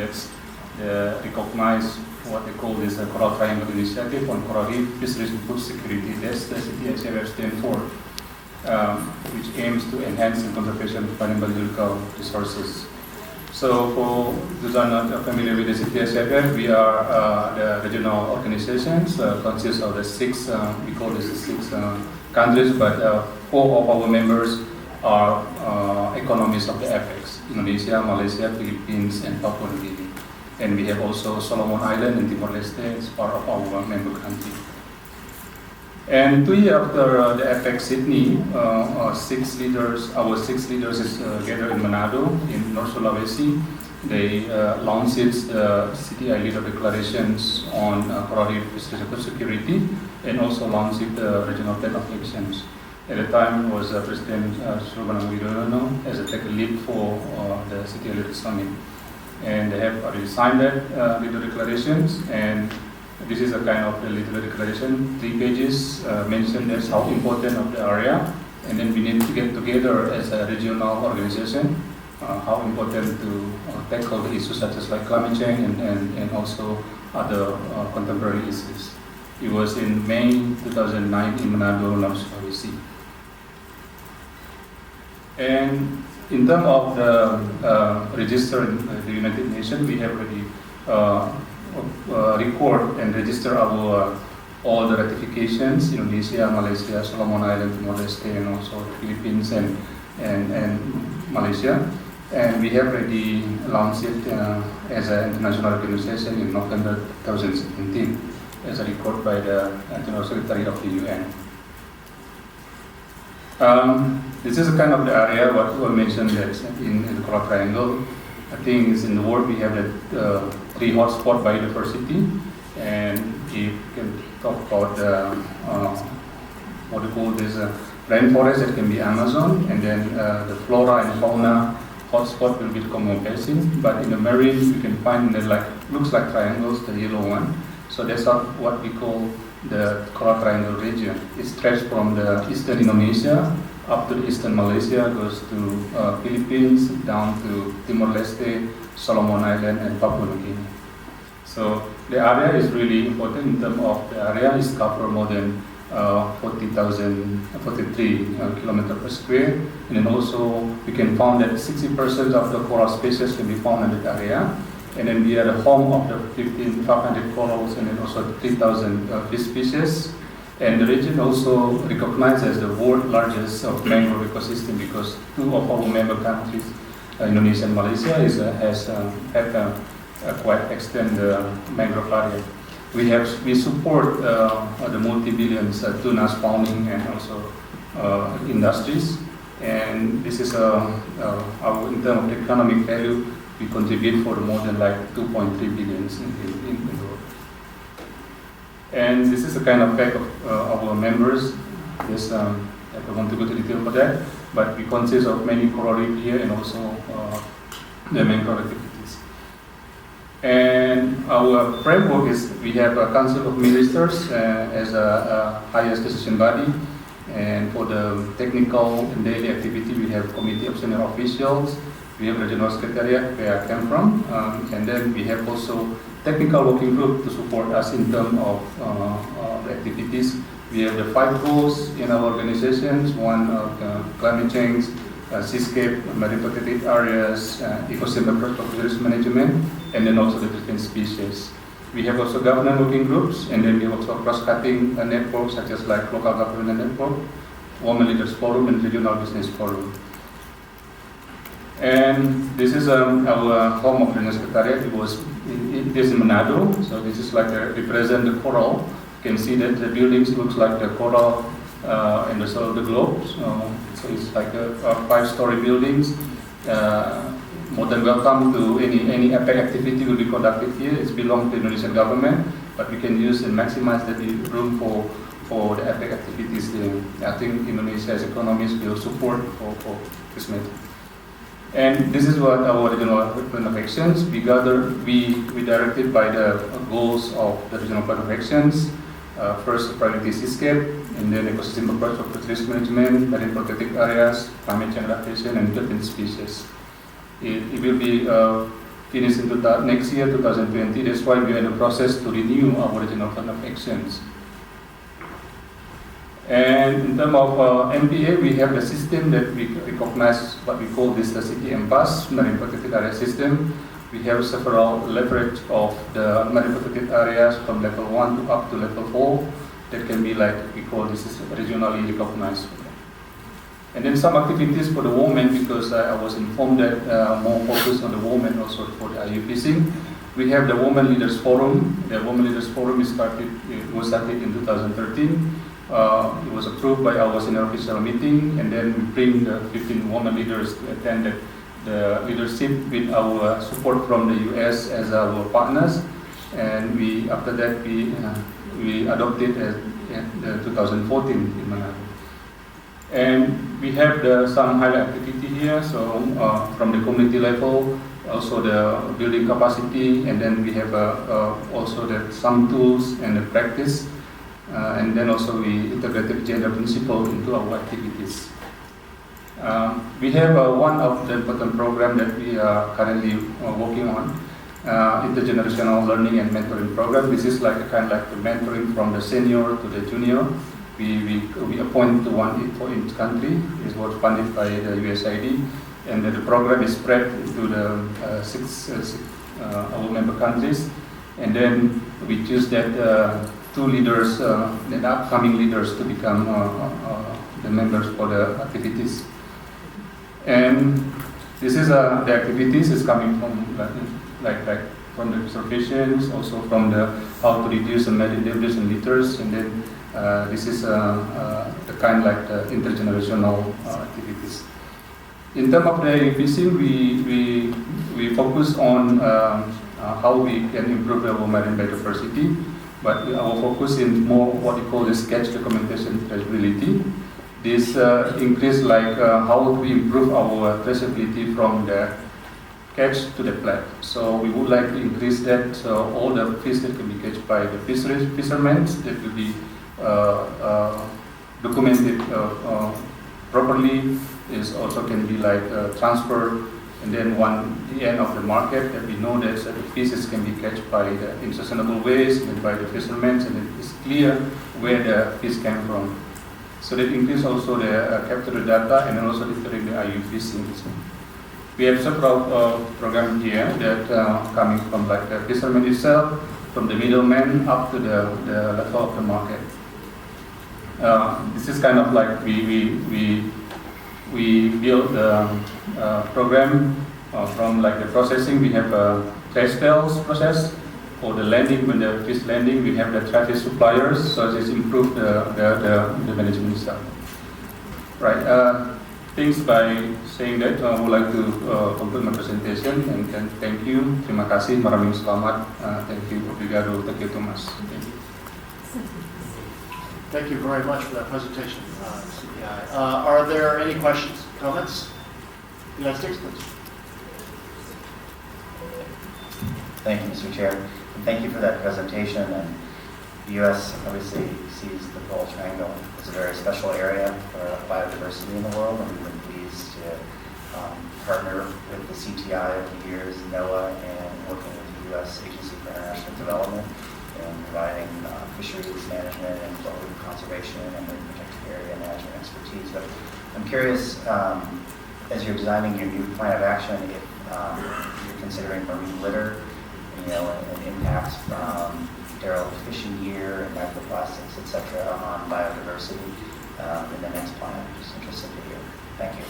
that's recognize what they call this Coral Triangle Initiative on Coral Reef Fisheries and Food Security. That's the CTSFF stand for, which aims to enhance the conservation of marine biological resources. So for those are not familiar with the CTSFF, we are the regional organizations, consists of the six, we call this the six countries, but 4 of our members are economies of the Apec: Indonesia, Malaysia, Philippines, and Papua New Guinea. And we have also Solomon Island and Timor-Leste as part of our member country. And 2 years after the Apec Sydney, our six leaders is gathered in Manado in North Sulawesi. They launched the CTI leader declarations on coral reef fisheries security, and also launched the regional plan of actions. At the time was President Sullivan Widodo as a tech lead for the CTI leader summit, and they have already signed that leader declarations. And this is a kind of the leader declaration, 3 pages, mentioned as how important of the area, and then we need to get together as a regional organization, how important to tackle the issues such as like climate change and also other contemporary issues. It was in May 2009 in Manado, North Sulawesi. And in terms of the register in the United Nations, we have already record and register our all the ratifications: Indonesia, Malaysia, Solomon Island, Timor-Leste, and also the Philippines and Malaysia. And we have already launched it as an international organization in November 2017 as a record by the General Secretariat of the UN. This is a kind of the area what we mentioned that in the Coral Triangle. I think is in the world we have the 3 hotspot biodiversity, and you can talk about the what we call this rainforest, that can be Amazon, and then the flora and fauna hotspot will be the Congo Basin. But in the marine, you can find that looks like triangles, the yellow one. So that's what we call the Coral Triangle region. It stretches from the eastern Indonesia up to the eastern Malaysia, goes to Philippines, down to Timor-Leste, Solomon Island, and Papua New Guinea. So the area is really important in terms of the area. Is cover more than 43 kilometers per square, and then also we can find that 60% of the coral species can be found in that area. And then we are the home of the 500 corals, and then also 3,000 fish species. And the region also recognized as the world's largest mangrove ecosystem, because 2 of our member countries, Indonesia and Malaysia, have quite extended mangrove area. We support the multi-billions tuna spawning and also industries. And this is in terms of economic value, we contribute for more than 2.3 billion in the world. And this is the kind of fact of our members. Yes, I don't want to go to detail for that, but we consist of many coral reef here and also the mangrove activities. And our framework is we have a Council of Ministers as a highest decision body. And for the technical and daily activity, we have Committee of Senior Officials. We have Regional Secretariat, where I came from, and then we have also technical working group to support us in terms of the activities. We have the 5 goals in our organizations: one of climate change, seascape, marine protected areas, ecosystem risk management, and then also the different species. We have also governance working groups, and then we have also cross-cutting networks such as local government network, Women Leaders Forum, and Regional Business Forum. And this is our home of the Secretariat. It is in Manado, so this is represent the coral. You can see that the buildings looks like the coral in the center of the globe. So it's like a 5-story buildings. More than welcome to any Apec activity will be conducted here. It belongs to the Indonesian government, but we can use and maximize the room for the Apec activities there. I think Indonesia's economies will support for this matter. And this is what our regional plan of actions. We directed by the goals of the regional plan of actions. First, priority seascape, and then ecosystem approach of risk management, marine protected areas, climate change adaptation, and different species. It will be finish in next year, 2020. That's why we are in the process to renew our regional plan of actions. And in terms of MPA, we have the system that we recognize what we call this the CTM-PAS, Marine Protected Area System. We have several leverage of the marine protected areas from level 1 to up to level 4 that can be like, we call this is regionally recognized. And then some activities for the women, because I was informed that more focus on the women also for the IU fishing. We have the Women Leaders Forum. The Women Leaders Forum was started in 2013. It was approved by our senior official meeting, and then we bring the 15 women leaders to attend the leadership with our support from the US as our partners. And after that we adopted the 2014 in Manado. And we have some highlight activity here. So from the community level, also the building capacity, and then we have also some tools and the practice. And then also we integrated gender principle into our activities. We have one of the important program that we are currently working on, intergenerational learning and mentoring program. This is like kind of like the mentoring from the senior to the junior. We appoint one for each country. It was funded by the USAID, and the program is spread to the six our member countries. And then we choose that 2 leaders, the upcoming leaders, to become the members for the activities. And this is the activities is coming from like from the observations, also from the how to reduce the marine debris and litters, and then this is the kind like the intergenerational activities. In terms of the fishing, we focus on how we can improve our marine biodiversity. But our focus is more what we call this catch documentation traceability. This increase like how we improve our traceability from the catch to the plat. So we would like to increase that, so all the fish that can be catched by the fishermen that will be documented properly, is also can be like transferred. And then the end of the market, that we know that the fishes can be catched in sustainable ways and by the fishermen, and it is clear where the fish came from. So that increase also the capture data and also deterring the IU fishing. We have several programs here that coming from like the fishermen itself, from the middleman up to the level of the market. This is kind of like we build a program from like the processing. We have a trash tails process for the landing. When the fish landing, we have the traffic suppliers, so this improve the management itself. Right. Things by saying that I would like to conclude my presentation and then thank you. Terima kasih. Maraming selamat. Thank you. Obrigado. Thank you, Thomas. Thank you. Thank you very much for that presentation, CPI. Are there any questions, comments? United States, please. Thank you, Mr. Chair. And thank you for that presentation. And the U.S. obviously sees the Coral Triangle as a very special area for biodiversity in the world, and we've been pleased to partner with the CTI over the years, NOAA, and working with the U.S. Agency for International Development in providing fisheries management and flow conservation and marine protected area management expertise. But I'm curious, as you're designing your new plan of action, if you're considering marine litter, and impacts from derelict fishing gear and microplastics, etc., on biodiversity in the next plan. I'm just interested to hear. Thank you.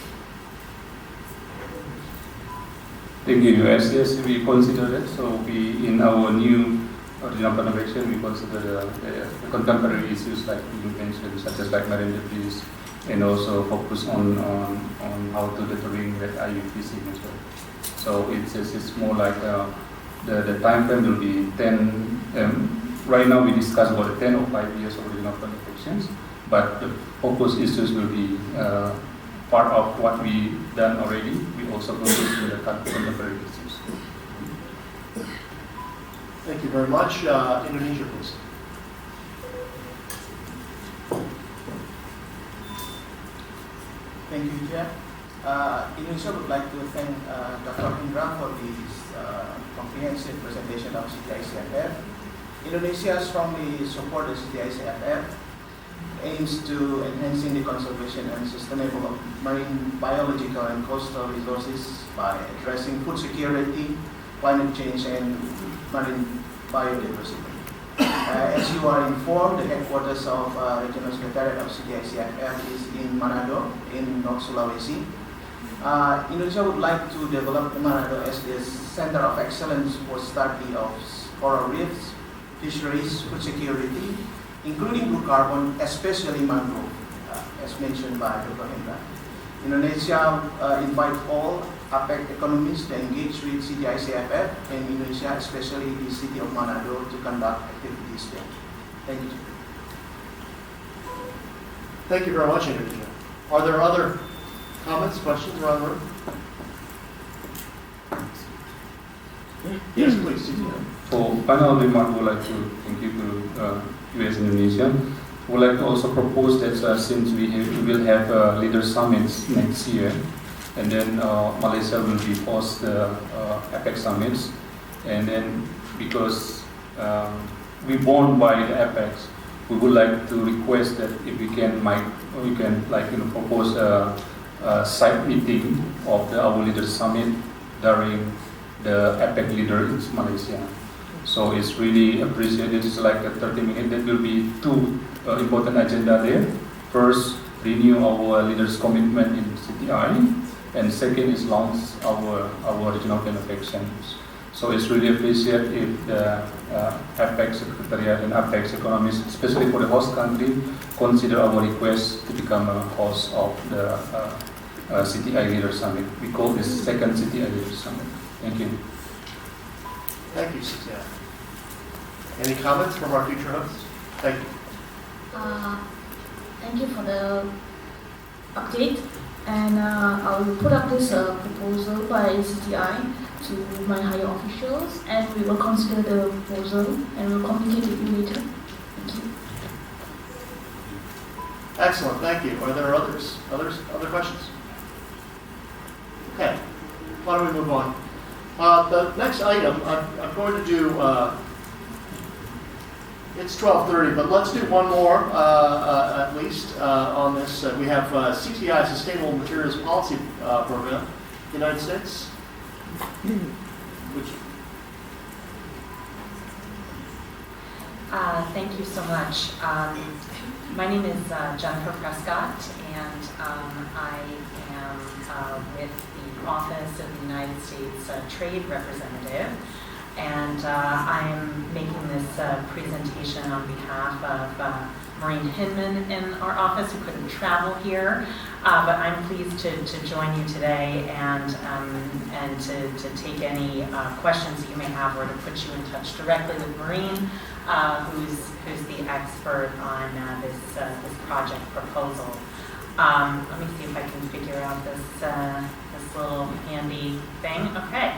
Thank you. Yes, we consider that. So in our new original plan of action, we consider the contemporary issues like you mentioned, such as like marine debris, and also focus on how to deterring that IU fishing as well. So it's more like the time frame will be 10. Right now we discuss about 10 or 5 years of original plan of actions, but the focus issues will be part of what we done already. We also focus on the contemporary issues. Thank you very much. Indonesia, please. Thank you, Chair. Indonesia would like to thank Dr. Indra for this comprehensive presentation of CTICFF. Indonesia strongly supports the CTICFF, aims to enhancing the conservation and sustainable of marine biological and coastal resources by addressing food security, climate change, and marine biodiversity. As you are informed, the headquarters of Regional Secretariat of CTICFF is in Manado, in North Sulawesi. Indonesia would like to develop Manado as the center of excellence for study of coral reefs, fisheries, food security, including blue carbon, especially mangrove, as mentioned by Dr. Hendra. Indonesia invite all Apec economies to engage with CTICFF and Indonesia, especially the city of Manado, to conduct activities there. Thank you. Thank you very much, Indonesia. Are there other comments, questions around the room? Yes, please. For final remark, I would like to thank you to US Indonesia. We would like to also propose that since we will have leader summits next year, and then Malaysia will be host the Apec summits, and then because we born by the Apec, we would like to request that if we can propose a side meeting of our leader summit during the Apec leader in Malaysia. So it's really appreciated. It's like a 30-minute. There will be two important agenda there. First, renew our leaders' commitment in CTI, and second is launch our regional plan of actions. So it's really appreciated if the Apec Secretariat and Apec economies, especially for the host country, consider our request to become a host of the CTI Leader Summit. We call this second CTI Leader Summit. Thank you. Thank you, Cynthia. Any comments from our future hosts? Thank you. Thank you for the update. And I will put up this proposal by CTI to my higher officials, and we will consider the proposal and we'll communicate with you later. Thank you. Excellent, thank you. Are there other questions? Okay, why don't we move on? The next item, I'm going to do, it's 12:30, but let's do one more at least on this. We have CTI, Sustainable Materials Policy Program, United States. Thank you so much. My name is Jennifer Prescott, and I am with the Office of the United States Trade Representative, and I'm making this presentation on behalf of Maureen Hinman in our office, who couldn't travel here, but I'm pleased to join you today and to take any questions that you may have, or to put you in touch directly with Maureen, who's the expert on this project proposal. Let me see if I can figure out this little handy thing. Okay.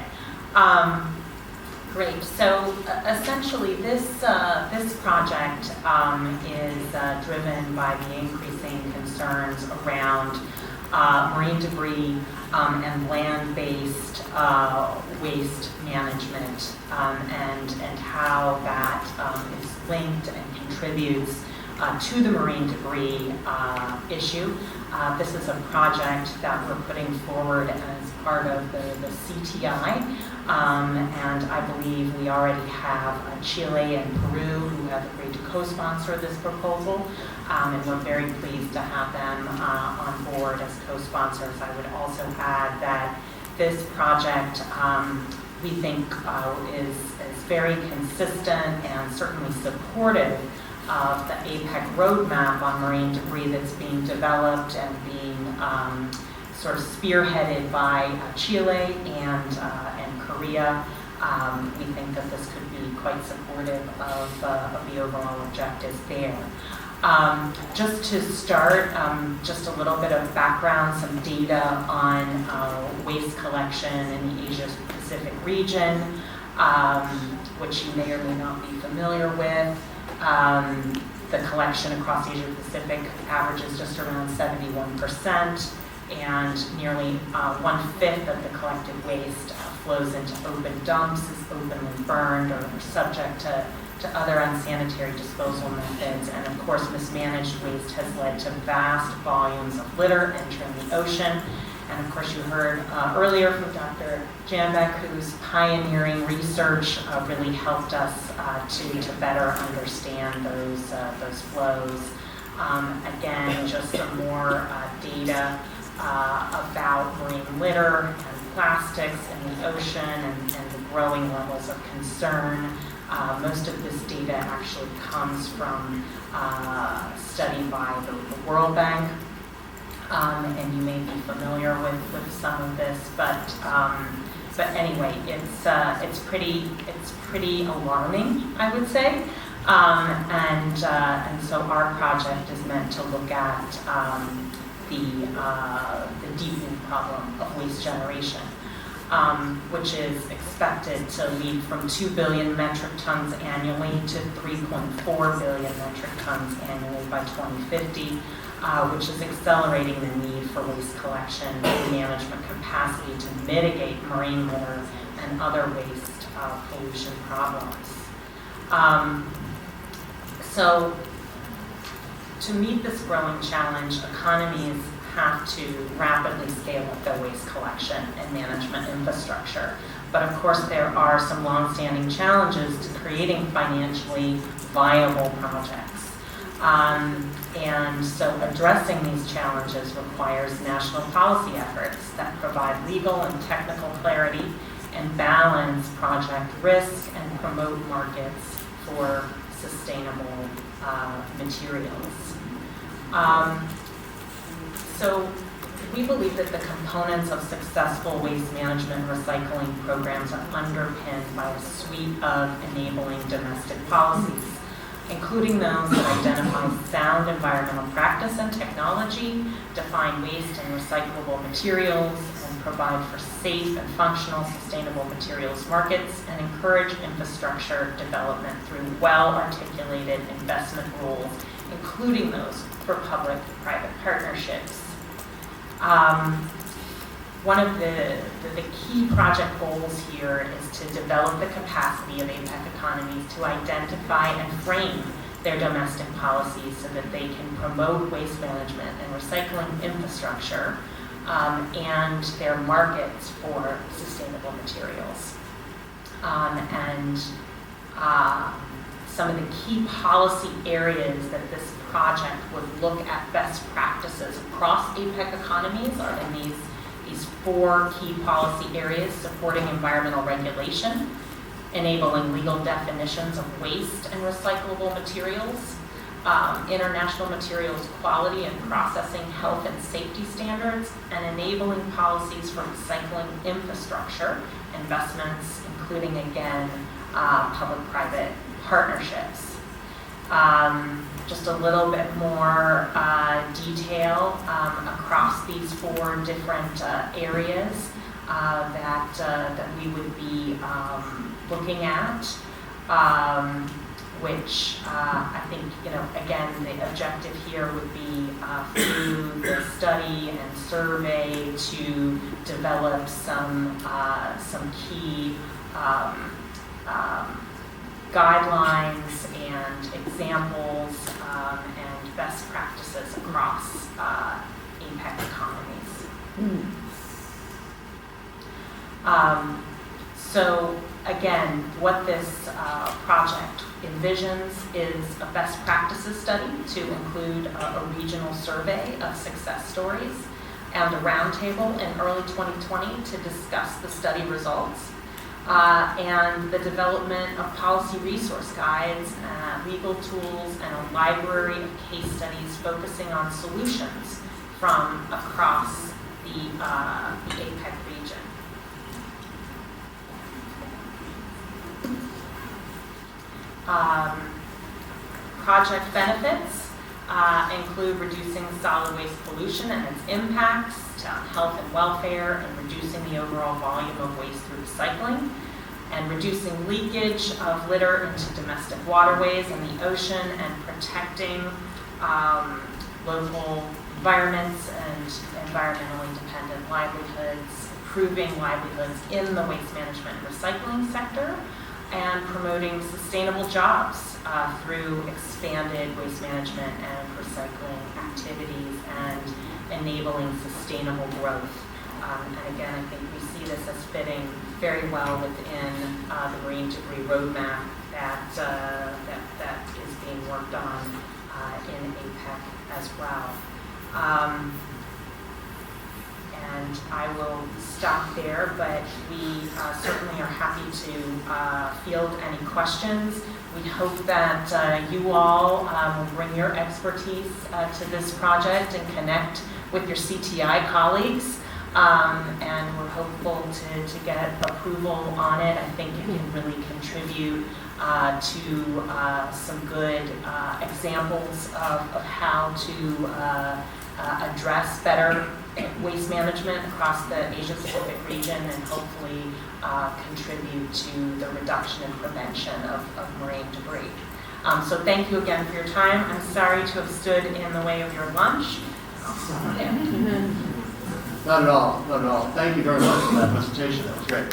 Great. So essentially, this project is driven by the increasing concerns around marine debris and land-based waste management, and how that is linked and contributes to the marine debris issue. This is a project that we're putting forward as part of the CTI. And I believe we already have Chile and Peru who have agreed to co-sponsor this proposal, and we're very pleased to have them on board as co-sponsors. I would also add that this project we think is very consistent and certainly supportive of the APEC roadmap on marine debris that's being developed and being sort of spearheaded by Chile and Korea. We think that this could be quite supportive of the overall objectives there. Just to start, just a little bit of background, some data on waste collection in the Asia-Pacific region, which you may or may not be familiar with. The collection across Asia-Pacific averages just around 71%. and nearly 1/5 of the collected waste flows into open dumps, is openly burned, or subject to other unsanitary disposal methods. And of course, mismanaged waste has led to vast volumes of litter entering the ocean. And of course, you heard earlier from Dr. Janbeck, whose pioneering research really helped us to better understand those flows. Again, just some more data about marine litter and plastics in the ocean and the growing levels of concern. Most of this data actually comes from study by the World Bank. And you may be familiar with some of this, but anyway, it's pretty alarming, I would say, and so our project is meant to look at the deepening problem of waste generation, which is expected to lead from 2 billion metric tons annually to 3.4 billion metric tons annually by 2050. Which is accelerating the need for waste collection and management capacity to mitigate marine litter and other waste pollution problems. So to meet this growing challenge, economies have to rapidly scale up their waste collection and management infrastructure. But of course, there are some longstanding challenges to creating financially viable projects. And so addressing these challenges requires national policy efforts that provide legal and technical clarity and balance project risk and promote markets for sustainable materials. So we believe that the components of successful waste management and recycling programs are underpinned by a suite of enabling domestic policies, including those that identify sound environmental practice and technology, define waste and recyclable materials, and provide for safe and functional sustainable materials markets, and encourage infrastructure development through well-articulated investment rules, including those for public-private partnerships. One of the key project goals here is to develop the capacity of APEC economies to identify and frame their domestic policies so that they can promote waste management and recycling infrastructure and their markets for sustainable materials. Some of the key policy areas that this project would look at best practices across APEC economies are in these 4 key policy areas: supporting environmental regulation, enabling legal definitions of waste and recyclable materials, international materials quality and processing health and safety standards, and enabling policies for recycling infrastructure investments, including, again, public-private partnerships. Just a little bit more detail across these 4 different areas that we would be looking at, which I think, again, the objective here would be through the study and survey to develop some key guidelines and examples and best practices across APEC economies. So again, what this project envisions is a best practices study to include a regional survey of success stories and a roundtable in early 2020 to discuss the study results. And the development of policy resource guides, legal tools, and a library of case studies focusing on solutions from across the APEC region. Project benefits include reducing solid waste pollution and its impacts to health and welfare, and reducing the overall volume of waste through recycling, and reducing leakage of litter into domestic waterways and the ocean, and protecting local environments and environmentally dependent livelihoods, improving livelihoods in the waste management and recycling sector, and promoting sustainable jobs through expanded waste management and recycling activities and enabling sustainable growth. And again, I think we see this as fitting very well within the Marine Debris Roadmap that is being worked on in Apec as well. And I will stop there, but we certainly are happy to field any questions. We hope that you all will bring your expertise to this project and connect with your CTI colleagues. And we're hopeful to get approval on it. I think it can really contribute to some good examples of how to address better waste management across the Asia-Pacific region and hopefully contribute to the reduction and prevention of marine debris. So thank you again for your time. I'm sorry to have stood in the way of your lunch. Not at all, not at all. Thank you very much for that presentation. That was great.